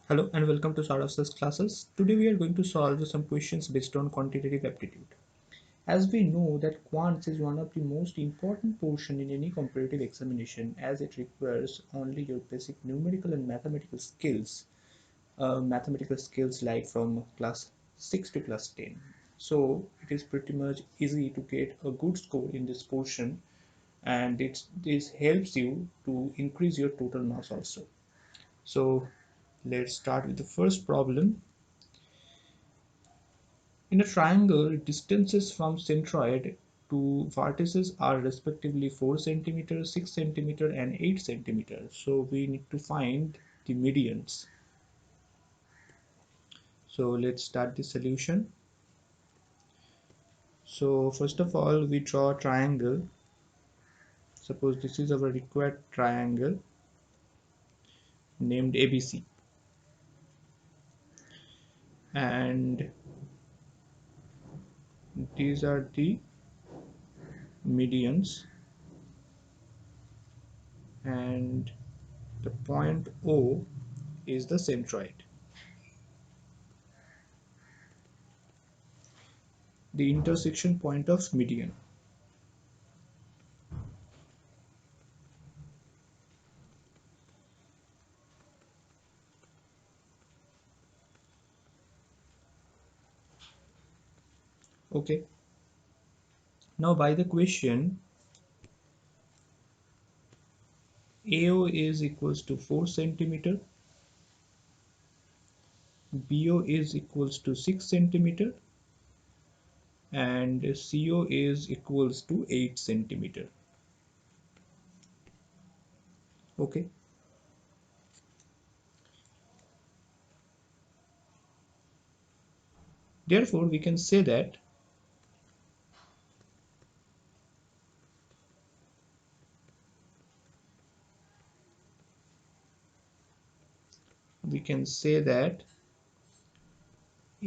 Hello and welcome to SSC classes. Today we are going to solve some questions based on quantitative aptitude. As we know that quants is one of the most important portion in any competitive examination as it requires only your basic numerical and mathematical skills like from class 6 to class 10. So it is pretty much easy to get a good score in this portion, and this helps you to increase your total marks also. So let's start with the first problem. In a triangle, distances from centroid to vertices are respectively 4 cm, 6 cm, and 8 cm. So we need to find the medians. So let's start the solution. So first of all, we draw a triangle. Suppose this is our required triangle named ABC, and these are the medians, and the point O is the centroid. The intersection point of median. Okay, now by the question, AO is equals to 4 cm, BO is equals to 6 cm, and CO is equals to 8 cm. Okay, therefore we can say that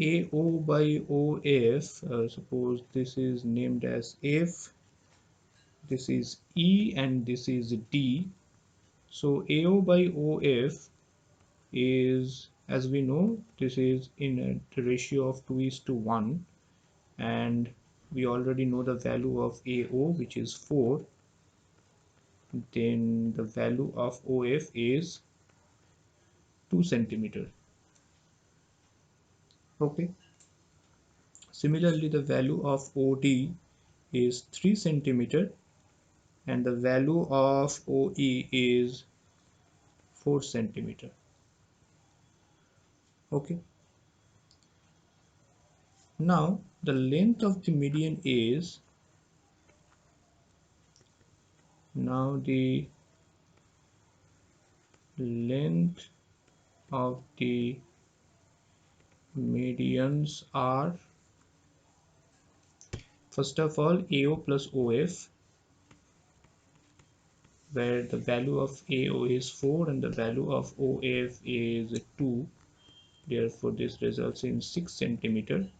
AO by OF, suppose this is named as F, this is E, and this is D. So AO by OF is, as we know, this is in the ratio of 2:1, and we already know the value of AO, which is 4. Then the value of OF is 2 cm. Okay, similarly the value of OD is 3 cm, and the value of OE is 4 cm. Okay, now the length of the median is, now the length of the medians are, first of all, AO plus OF, where the value of AO is 4 and the value of OF is 2. Therefore this results in 6 cm.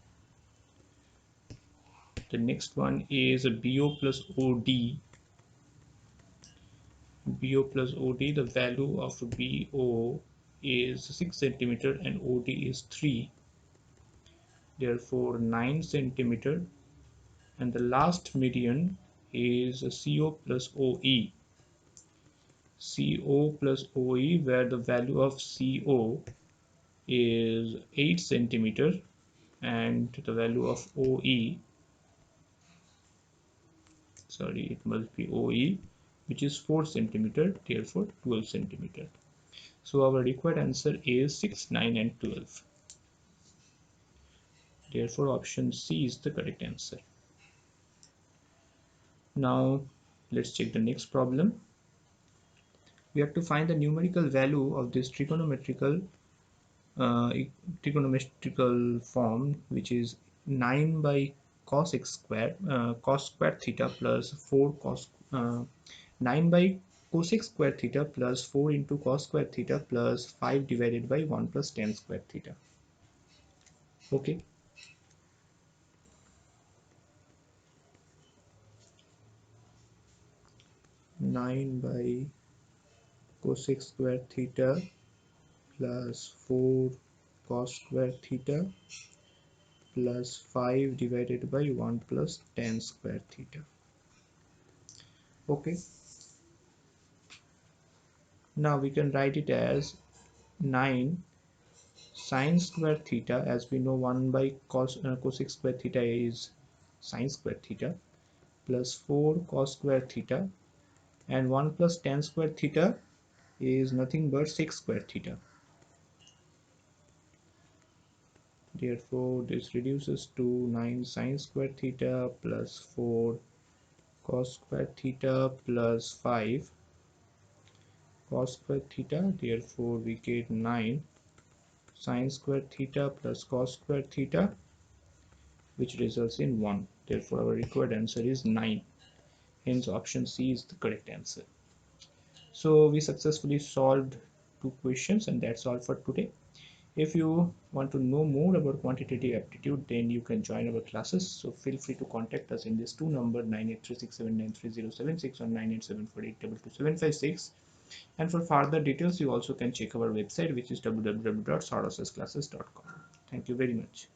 The next one is BO plus OD. BO plus OD, the value of BO is 6 cm and OD is 3. Therefore 9 cm. And the last median is CO plus OE. CO plus OE, where the value of CO is 8 cm and the value of OE, sorry, it must be OE, which is 4 cm, therefore 12 cm. So our required answer is 6, 9, and 12. Therefore option C is the correct answer. Now let's check the next problem. We have to find the numerical value of this trigonometrical form, which is 9 by cos x square, cos square theta plus 4 cos 9 by cosec square theta plus 4 into cos square theta plus 5 divided by 1 plus tan square theta. Okay, 9 by cosec square theta plus 4 cos square theta plus 5 divided by 1 plus tan square theta. Okay, now we can write it as 9 sine square theta, as we know 1 by cosec square theta is sine square theta, plus 4 cos square theta, and 1 plus tan square theta is nothing but sec square theta. Therefore this reduces to 9 sine square theta plus 4 cos square theta plus 5 cos square theta. Therefore we get 9 sine square theta plus cos square theta, which results in 1. Therefore our required answer is 9. Hence option C is the correct answer. So we successfully solved 2 questions, and that's all for today. If you want to know more about quantitative aptitude, then you can join our classes. So feel free to contact us in this 2 number 9836793076 or 9874822756. And for further details, you also can check our website, which is www.sarosesclasses.com. Thank you very much.